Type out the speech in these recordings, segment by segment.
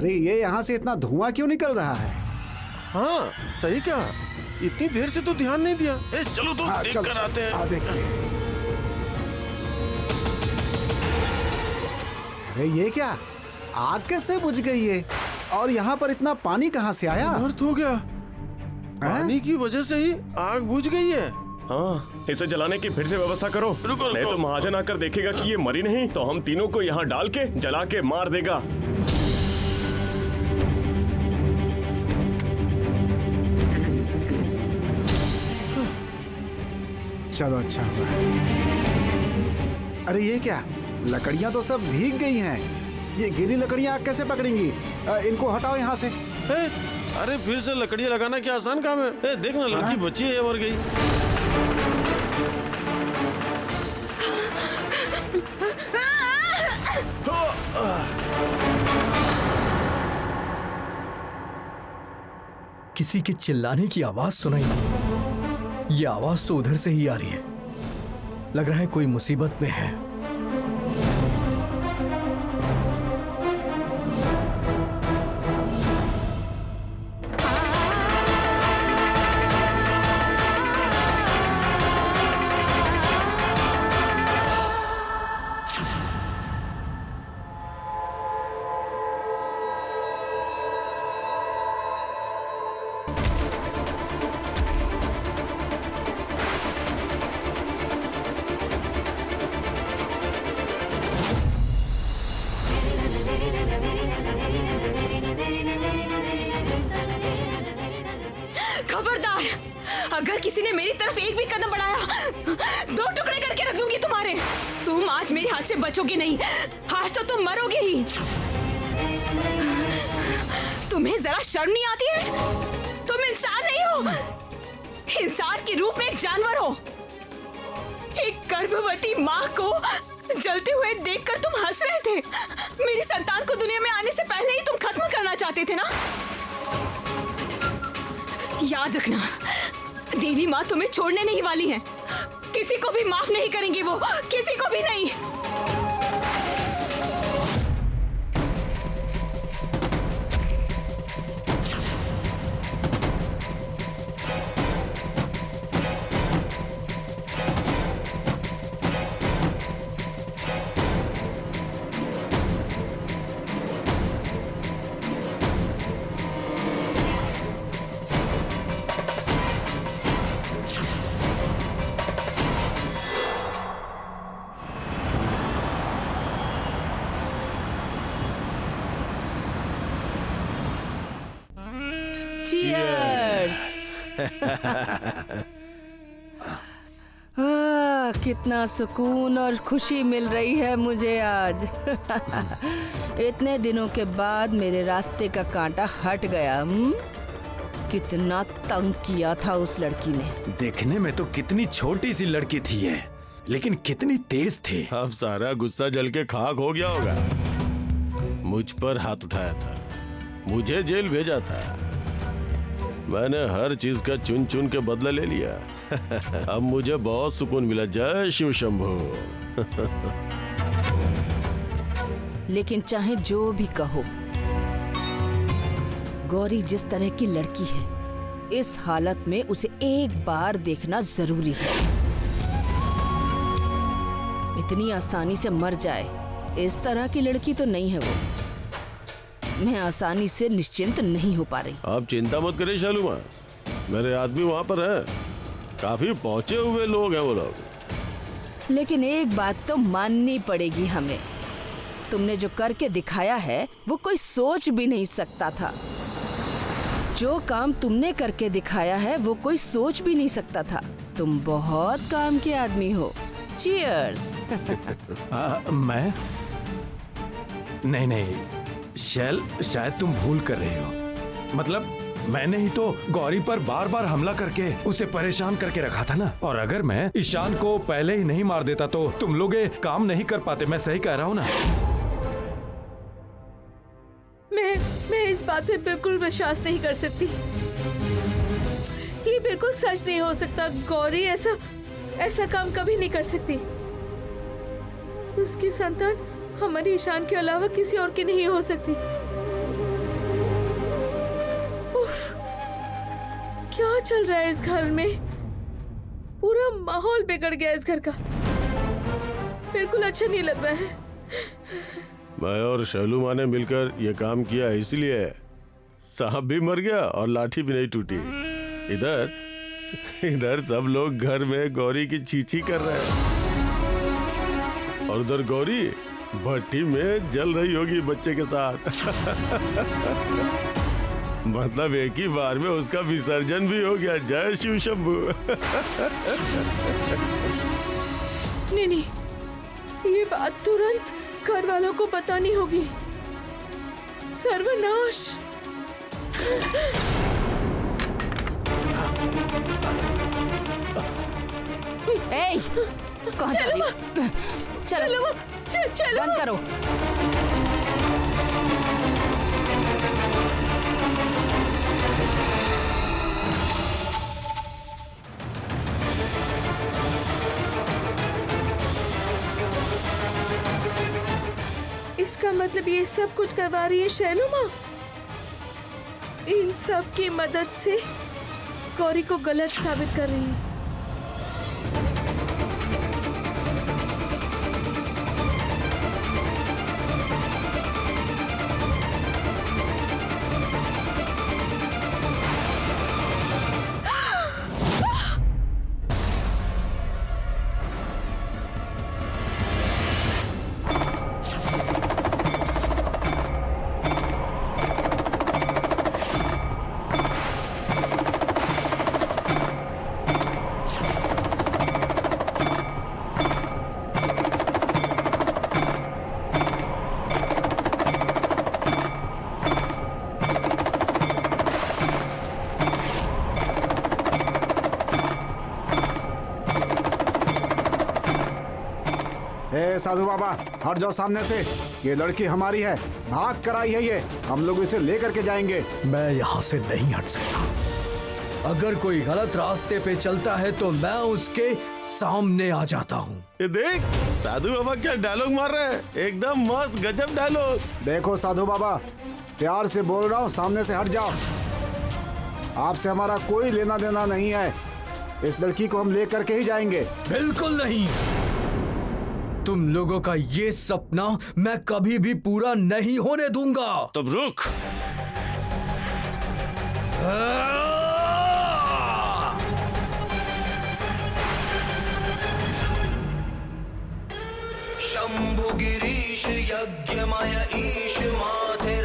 अरे ये यहाँ से इतना धुआं क्यों निकल रहा है? हाँ सही कहा, इतनी देर से तो ध्यान नहीं दिया। चलो तो हाँ, देख कर आते हैं। देखते हैं। अरे ये क्या, आग कैसे बुझ गई है? और यहाँ पर इतना पानी कहाँ से आया? अर्थ हो गया, पानी की वजह से ही आग बुझ गई है। हाँ, इसे जलाने की फिर से व्यवस्था करो। रुको। नहीं तो महाजन आकर देखेगा कि ये मरी नहीं तो हम तीनों को यहाँ डाल के जला के मार देगा। चलो अच्छा हुआ। अरे ये क्या, लकड़ियाँ तो सब भीग गई हैं। ये गीली लकड़ियाँ आग कैसे पकड़ेंगी? इनको हटाओ यहाँ से। अरे फिर से लकड़ियाँ लगाना क्या आसान काम है? देखना लड़की बची है और गई। किसी के चिल्लाने की आवाज सुनाई दी। ये आवाज तो उधर से ही आ रही है। लग रहा है कोई मुसीबत में है। खबरदार, अगर किसी ने मेरी तरफ एक भी कदम बढ़ाया, दो टुकड़े करके रख दूंगी तुम्हारे। तुम आज मेरे हाथ से बचोगे नहीं, आज तो तुम मरोगे ही। तुम्हें जरा शर्म नहीं आती है? तुम इंसान नहीं हो, इंसान के रूप में एक जानवर हो। एक गर्भवती माँ को जलते हुए देखकर तुम हंस रहे थे। मेरी संतान को दुनिया में आने से पहले ही तुम खत्म करना चाहते थे ना? याद रखना, देवी माँ तुम्हें छोड़ने नहीं वाली है। किसी को भी माफ नहीं करेंगे वो, किसी को भी नहीं। कितना सुकून और खुशी मिल रही है मुझे आज। इतने दिनों के बाद मेरे रास्ते का कांटा हट गया। कितना तंग किया था उस लड़की ने। देखने में तो कितनी छोटी सी लड़की थी ये, लेकिन कितनी तेज थी। अब सारा गुस्सा जल के खाक हो गया होगा। मुझ पर हाथ उठाया था, मुझे जेल भेजा था, मैंने हर चीज का चुन चुन के बदला ले लिया। अब मुझे बहुत सुकून मिला। जय शिव शंभो। लेकिन चाहे जो भी कहो, गौरी जिस तरह की लड़की है, इस हालत में उसे एक बार देखना जरूरी है। इतनी आसानी से मर जाए, इस तरह की लड़की तो नहीं है वो। मैं आसानी से निश्चिंत नहीं हो पा रही। आप चिंता मत करिए शालूमा, मेरे आदमी वहाँ पर है, काफी पहुंचे हुए लोग हैं वो लोग। लेकिन एक बात तो माननी पड़ेगी हमें, तुमने जो करके दिखाया है वो कोई सोच भी नहीं सकता था। जो काम तुमने करके दिखाया है वो कोई सोच भी नहीं सकता था। तुम बहुत काम के आदमी हो। चीयर्स। मैं नहीं शैल, शायद तुम भूल कर रही हो। मतलब मैंने ही तो गौरी पर बार बार हमला करके उसे परेशान करके रखा था ना। और अगर मैं ईशान को पहले ही नहीं मार देता तो तुम लोग ये काम नहीं कर पाते। मैं सही कह रहा हूँ ना? मैं इस बात पे बिल्कुल विश्वास नहीं कर सकती। ये बिल्कुल सच नहीं हो सकता। गौरी ऐसा काम कभी नहीं कर सकती। उसकी संतान हमारे ईशान के अलावा किसी और की नहीं हो सकती। चल रहा है इस घर में? पूरा माहौल बिगड़ गया इस घर का। बिल्कुल अच्छा नहीं लग रहा है। मैं और शैलू माँ ने मिलकर ये काम किया, इसलिए सांप भी मर गया और लाठी भी नहीं टूटी। इधर सब लोग घर में गौरी की चींची कर रहे हैं और उधर गौरी भट्टी में जल रही होगी बच्चे के साथ। मतलब एक ही बार में उसका विसर्जन भी हो गया। जय शिव शंभू। नहीं, ये बात तुरंत घर वालों को बतानी होगी। सर्वनाश। ए, कहाँ जा रही हो? चलो बंद करो। इसका मतलब ये सब कुछ करवा रही है शैलू माँ। इन सब की मदद से गौरी को गलत साबित कर रही है। साधु बाबा हट जाओ सामने से। ये लड़की हमारी है, भाग कर आई है ये। हम लोग इसे लेकर के जाएंगे। मैं यहाँ से नहीं हट सकता। अगर कोई गलत रास्ते पे चलता है तो मैं उसके सामने आ जाता हूँ। ये देख साधु बाबा क्या डायलॉग मार रहे हैं, एकदम मस्त गजब डायलॉग। देखो साधु बाबा, प्यार से बोल रहा हूँ, सामने से हट जाओ। आपसे हमारा कोई लेना देना नहीं है। इस लड़की को हम लेकर के ही जाएंगे। बिल्कुल नहीं। तुम लोगों का ये सपना मैं कभी भी पूरा नहीं होने दूंगा। तब रुक। शंभु गिरीश यज्ञमय ईश माथे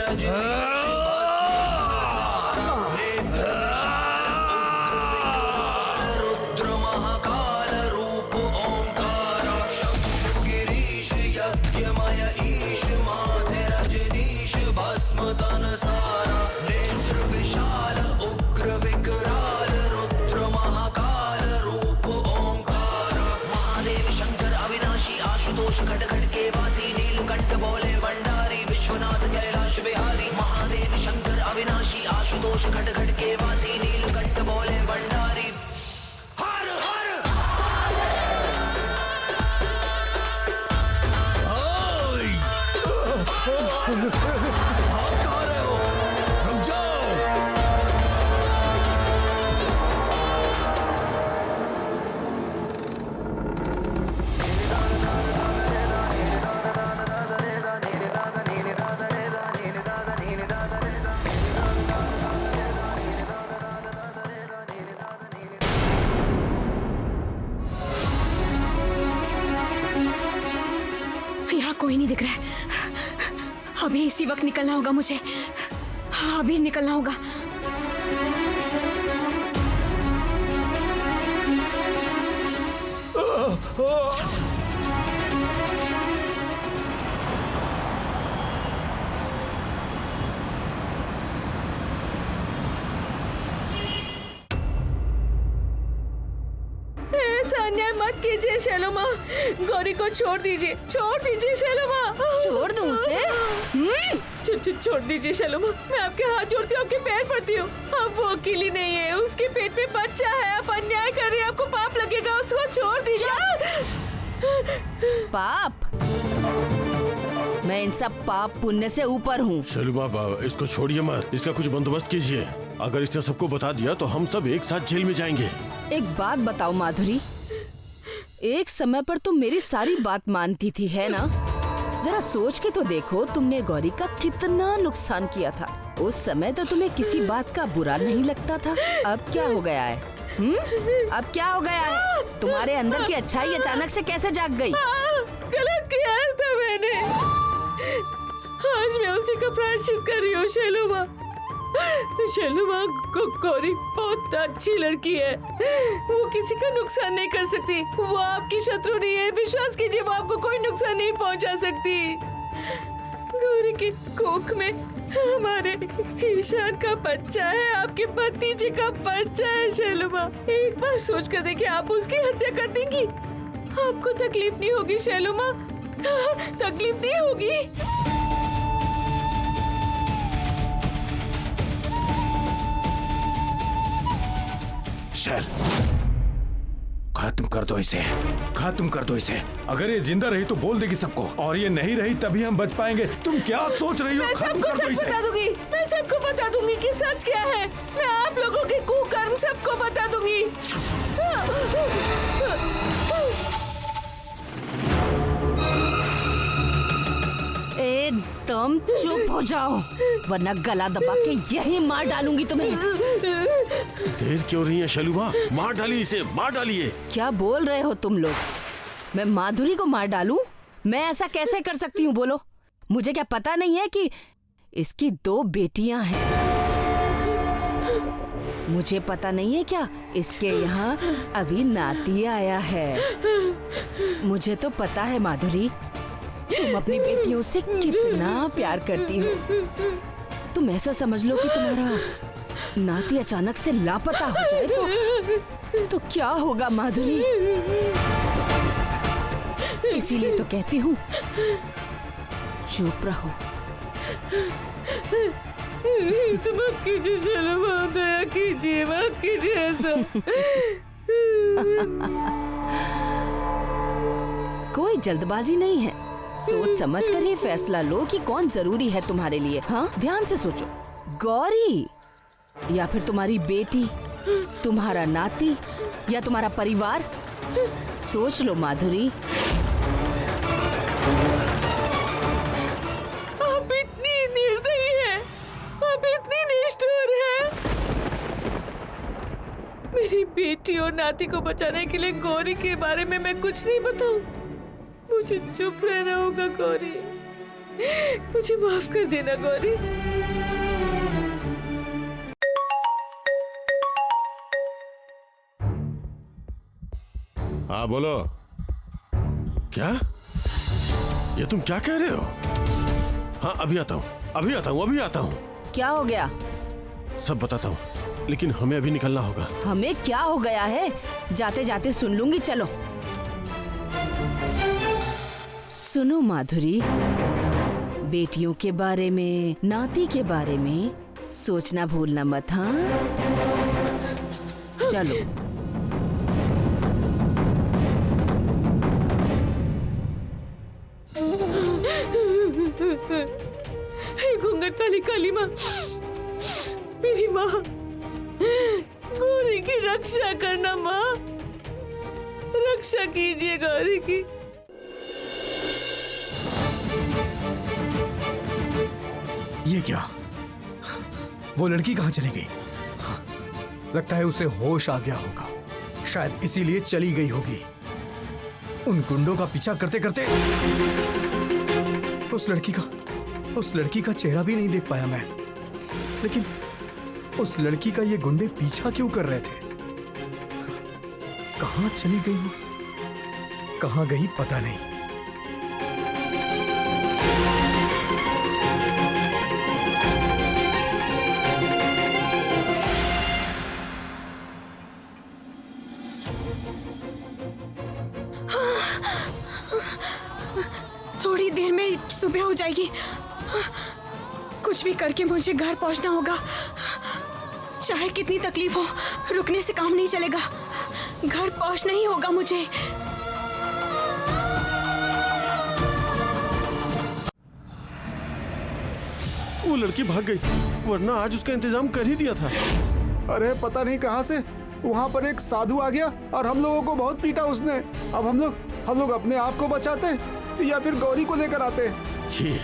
रुद्र महाकाल रूप ओंकार। शंभु गिरीश यज्ञमय ईश माथे रजनीश भस्म तन सारा। नेत्र विशाल उग्र विकराल रुद्र महाकाल रूप ओंकार। महादेव शंकर अविनाशी आशुतोष खट खट के वासी नीलकंठ बोले भंडारी विश्वनाथ कैलाश बिहारी। महादेव शंकर अविनाशी आशुतोष खट खट के वासी नीलकंठ बोले भंडारी। हर हर आप कहाँ रहे हो? रुक जाओ। यहाँ कोई नहीं दिख रहा है। अभी इसी वक्त निकलना होगा मुझे। हाँ, अभी निकलना होगा। ऐसा अन्याय मत कीजिए शैलो माँ। गौरी को छोड़ दीजिए, छोड़ दीजिए शैलो माँ। छोड़ दूं उसे? छोड़ दीजिए शैलो माँ। मैं आपके हाथ जोड़ती हूँ, आपके पैर पड़ती हूँ। अब वो अकेली नहीं है, उसके पेट में बच्चा है। आप अन्याय कर रहे हैं, आपको पाप लगेगा। उसको छोड़ दीजिए। पाप? मैं इन सब पाप पुण्य से ऊपर हूँ। चलो बाबा, इसको छोड़िए मत, इसका कुछ बंदोबस्त कीजिए। अगर इसने सबको बता दिया तो हम सब एक साथ जेल में जाएंगे। एक बात बताओ माधुरी, एक समय पर तुम मेरी सारी बात मानती थी, है ना? जरा सोच के तो देखो, तुमने गौरी का कितना नुकसान किया था। उस समय तो तुम्हें किसी बात का बुरा नहीं लगता था। अब क्या हो गया है? अब क्या हो गया है? तुम्हारे अंदर की अच्छाई अचानक से कैसे जाग गई? गलत किया था मैंने। आज मैं उसी का प्रायश्चित कर रही हूँ शैलुमा। शैलुमा, गौरी बहुत अच्छी लड़की है। वो किसी का नुकसान नहीं कर सकती। वो आपकी शत्रु नहीं है। विश्वास कीजिए, वो आपको कोई नुकसान नहीं पहुंचा सकती। गौरी की कोख में हमारे ईशान का बच्चा है, आपके भतीजे का बच्चा है शैलुमा। एक बार सोच कर देखिए, आप उसकी हत्या कर देंगी, आपको तकलीफ नहीं होगी शैलुमा? तकलीफ नहीं होगी? शैल, खत्म कर दो इसे, खत्म कर दो इसे। अगर ये जिंदा रही तो बोल देगी सबको, और ये नहीं रही तभी हम बच पाएंगे। तुम क्या सोच रही हो? मैं खत्म सबको कर दो सच इसे। बता दूंगी। मैं सबको बता दूंगी कि सच क्या है। मैं आप लोगों के कुकर्म सबको बता दूंगी। एकदम चुप हो जाओ, वरना गला दबा के यही मार डालूंगी तुम्हें। देर क्यों रही है शैलुमा? मार डालिए इसे, मार डालिए। क्या बोल रहे हो तुम लोग? मैं माधुरी को मार डालूं? मैं ऐसा कैसे कर सकती हूँ बोलो? मुझे क्या पता नहीं है कि इसकी 2 बेटियां हैं? मुझे पता नहीं है क्या इसके यहाँ अभी नाती आया है? मुझे तो पता है माधुरी, तुम अपनी बेटियों से कितना प्यार करती हो। तुम ऐसा समझ लो कि तुम्हारा नाती अचानक से लापता हो जाए तो क्या होगा माधुरी? इसीलिए तो कहती हूँ, चुप रहो। ऐसा मत कीजिए शैलुमा, दया कीजिए, मत कीजिए ऐसा। कोई जल्दबाजी नहीं है, सोच समझ कर ही फैसला लो कि कौन जरूरी है तुम्हारे लिए। हाँ, ध्यान से सोचो, गौरी या फिर तुम्हारी बेटी, तुम्हारा नाती या तुम्हारा परिवार? सोच लो माधुरी। आप इतनी निर्दयी है, आप इतनी निष्ठुर है। मेरी बेटी और नाती को बचाने के लिए गौरी के बारे में मैं कुछ नहीं बताऊं? मुझे चुप रहना होगा गौरी। मुझे माफ कर देना गौरी। हाँ बोलो। क्या? ये तुम क्या कह रहे हो? हाँ अभी आता हूँ, अभी आता हूँ, अभी आता हूँ। क्या हो गया? सब बताता हूँ, लेकिन हमें अभी निकलना होगा। हमें क्या हो गया है? जाते जाते सुन लूंगी, चलो। सुनो माधुरी, बेटियों के बारे में, नाती के बारे में सोचना भूलना मत। हाँ, चलो। हे घूंघट वाली काली माँ, मेरी माँ, गौरी की रक्षा करना माँ, रक्षा कीजिए गौरी की। ये क्या? वो लड़की कहाँ चली गई? लगता है उसे होश आ गया होगा, शायद इसीलिए चली गई होगी। उन गुंडों का पीछा करते करते उस लड़की का चेहरा भी नहीं देख पाया मैं। लेकिन उस लड़की का ये गुंडे पीछा क्यों कर रहे थे? कहाँ चली गई वो? कहाँ गई पता नहीं। थोड़ी देर में सुबह हो जाएगी। कुछ भी करके मुझे घर पहुंचना होगा। चाहे कितनी तकलीफ हो, रुकने से काम नहीं चलेगा। घर पहुंचना ही होगा मुझे। वो लड़की भाग गई, वरना आज उसका इंतजाम कर ही दिया था। अरे पता नहीं कहां से वहां पर एक साधु आ गया और हम लोगों को बहुत पीटा उसने। अब हम लोग अपने आप को बचाते या फिर गौरी को लेकर आते। छी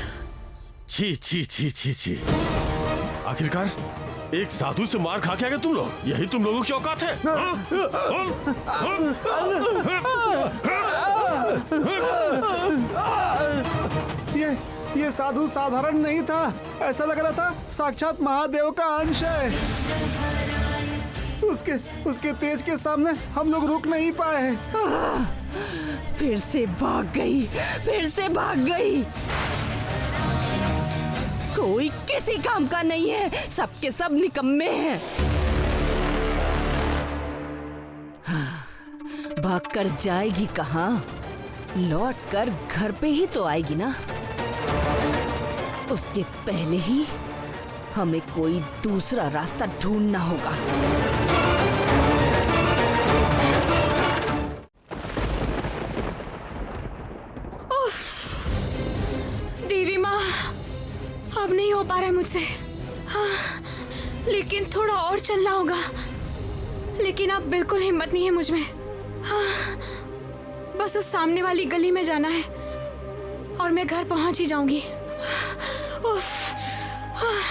छी छी छी छी छी। आखिरकार एक साधु से मार खा के आ गए तुम लोग। यही तुम लोगों की औकात है। ये साधु साधारण नहीं था, ऐसा लग रहा था साक्षात महादेव का अंश है। उसके तेज के सामने हम लोग रुक नहीं पाए। फिर से भाग गई। कोई किसी काम का नहीं है, सबके सब निकम्मे हैं। भाग कर जाएगी कहाँ? लौट कर घर पे ही तो आएगी ना। उसके पहले ही हमें कोई दूसरा रास्ता ढूंढना होगा। देवी माँ, अब नहीं हो पा रहा है मुझसे। हाँ, लेकिन थोड़ा और चलना होगा। लेकिन अब बिल्कुल हिम्मत नहीं है मुझ में। हाँ, बस उस सामने वाली गली में जाना है और मैं घर पहुंच ही जाऊंगी। उफ, हाँ।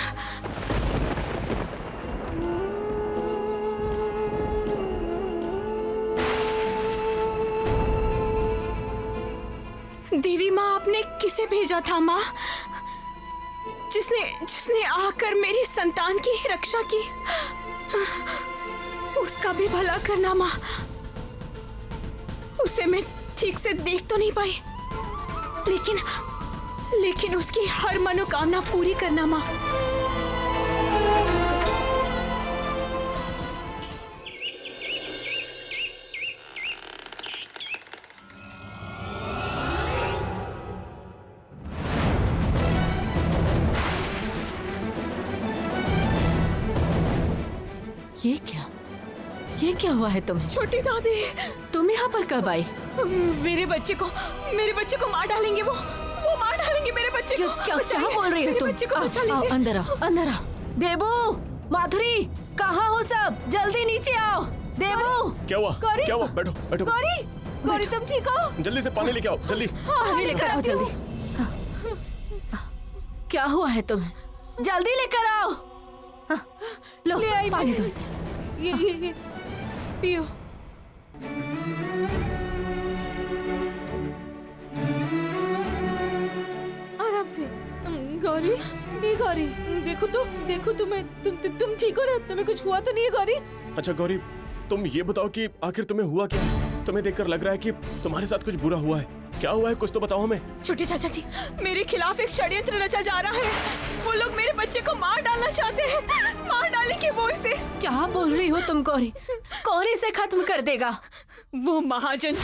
देवी माँ, आपने किसे भेजा था माँ? जिसने आकर मेरी संतान की रक्षा की। उसका भी भला करना माँ। उसे मैं ठीक से देख तो नहीं पाई, लेकिन उसकी हर मनोकामना पूरी करना माँ। ये क्या हुआ है तुम्हें? छोटी दादी, तुम यहाँ पर कब आई? मेरे बच्चे को मार डालेंगे वो मार डालेंगे मेरे बच्चे को। क्या बोल रही हो तुम? बच्चे को बचा लीजिए। अंदर आओ। देबू, माधुरी, कहाँ हो सब? जल्दी नीचे आओ। देबू, क्या हुआ? क्या हुआ? बैठो। गौरी तुम ठीक हो? जल्दी से पानी लेके आओ, जल्दी। पानी लेकर आओ जल्दी। क्या हुआ है तुम्हें? जल्दी लेकर आओ। लो पानी दो इसे। ये पियो। आराम से। गौरी, नहीं गौरी, देखो तुम ठीक हो ना? तुम्हें कुछ हुआ तो नहीं है गौरी? अच्छा गौरी, तुम ये बताओ कि आखिर तुम्हें हुआ क्या? तुम्हें देखकर लग रहा है कि तुम्हारे साथ कुछ बुरा हुआ है। क्या हुआ है? कुछ तो बताओ हमें। छोटे चाचा जी, मेरे खिलाफ एक षड्यंत्र रचा जा रहा है। वो लोग मेरे बच्चे को मार डालना चाहते हैं। मार डालेंगे वो इसे। क्या बोल रही हो तुम गौरी? कौन इसे खत्म कर देगा? वो महाजन,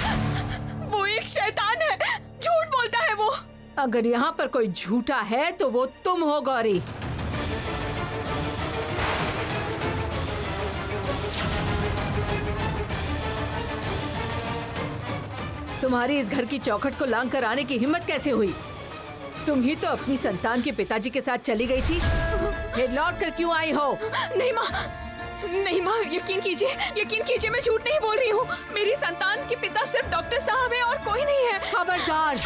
वो एक शैतान है। झूठ बोलता है वो। अगर यहाँ पर कोई झूठा है तो वो तुम हो गौरी। तुम्हारी इस घर की चौखट को लांग कर आने की हिम्मत कैसे हुई? तुम ही तो अपनी संतान के पिताजी के साथ चली गई थी, फिर लौट कर क्यों आई हो? नहीं माँ, यकीन कीजिए मैं झूठ नहीं बोल रही हूँ। मेरी संतान के पिता सिर्फ डॉक्टर साहब है और कोई नहीं है। खबरदार,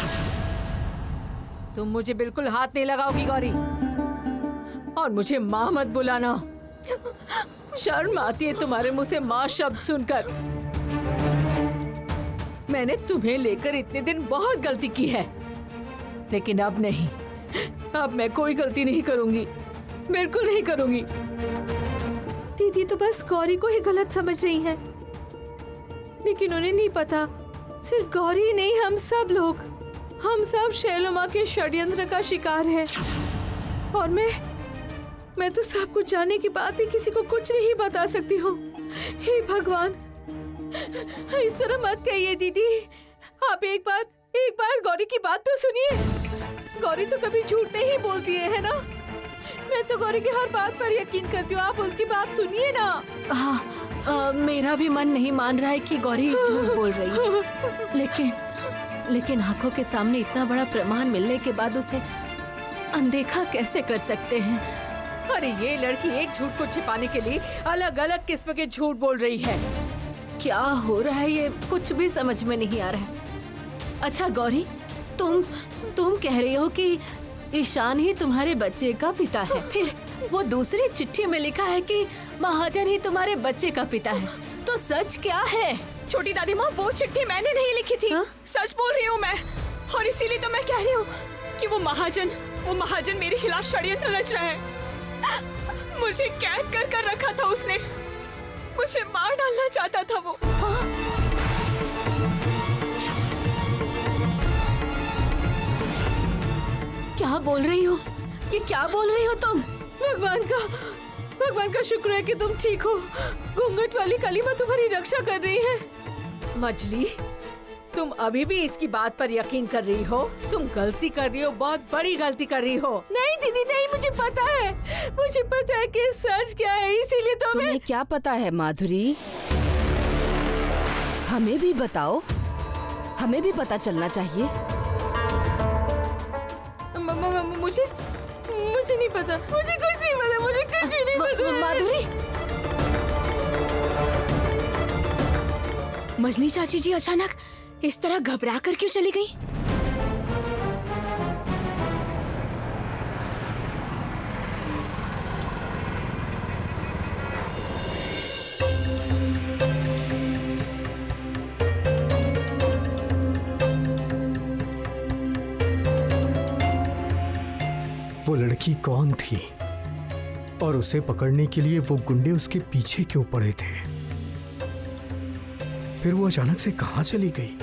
तुम मुझे बिल्कुल हाथ नहीं लगाओगी गौरी, और मुझे माँ मत बुलाना। शर्म आती है तुम्हारे मुंह से माँ शब्द सुनकर। मैंने तुम्हें लेकर इतने दिन बहुत गलती की है, लेकिन अब नहीं। अब मैं कोई गलती नहीं करूंगी, बिल्कुल नहीं करूंगी। दीदी तो बस गौरी को ही गलत समझ रही हैं, लेकिन उन्हें नहीं पता, सिर्फ गौरी ही नहीं, हम सब शैलोमा के षड्यंत्र का शिकार हैं। और मैं तो सब कुछ जानने के बाद भी किसी को कुछ नहीं बता सकती हूँ। हे भगवान, इस तरह मत कहिए दीदी। आप एक बार गौरी की बात तो सुनिए। गौरी तो कभी झूठ नहीं बोलती है ना? मैं तो गौरी की हर बात पर यकीन करती हूँ, आप उसकी बात सुनिए ना। हाँ, मेरा भी मन नहीं मान रहा है कि गौरी झूठ बोल रही है, लेकिन आंखों के सामने इतना बड़ा प्रमाण मिलने के बाद अनदेखा कैसे कर सकते हैं? अरे ये लड़की एक झूठ को छिपाने के लिए अलग अलग किस्म के झूठ बोल रही है। क्या हो रहा है ये कुछ भी समझ में नहीं आ रहा है। अच्छा गौरी, तुम कह रही हो कि ईशान ही तुम्हारे बच्चे का पिता है, फिर वो दूसरी चिट्ठी में लिखा है कि महाजन ही तुम्हारे बच्चे का पिता है, तो सच क्या है? छोटी दादी माँ, वो चिट्ठी मैंने नहीं लिखी थी। सच बोल रही हूँ मैं, और इसीलिए तो मैं कह रही हूँ कि वो महाजन मेरे खिलाफ षड्यंत्र रच रहा है। मुझे कैद कर रखा था उसने, मुझे मार डालना चाहता था वो। क्या बोल रही हो? ये क्या बोल रही हो तुम? भगवान का शुक्र है कि तुम ठीक हो। घूंघट वाली कलीमा तुम्हारी रक्षा कर रही है। मजली, तुम अभी भी इसकी बात पर यकीन कर रही हो? तुम गलती कर रही हो, बहुत बड़ी गलती कर रही हो। नहीं दीदी नहीं, मुझे पता है कि सच क्या है, इसीलिए तो तुम्हें क्या पता है माधुरी? हमें भी बताओ, हमें भी पता चलना चाहिए। मुझे नहीं पता, मुझे कुछ नहीं पता। माधुरी, मजली चाची जी अचानक इस तरह घबरा कर क्यों चली गई? वो लड़की कौन थी और उसे पकड़ने के लिए वो गुंडे उसके पीछे क्यों पड़े थे? फिर वो अचानक से कहां चली गई?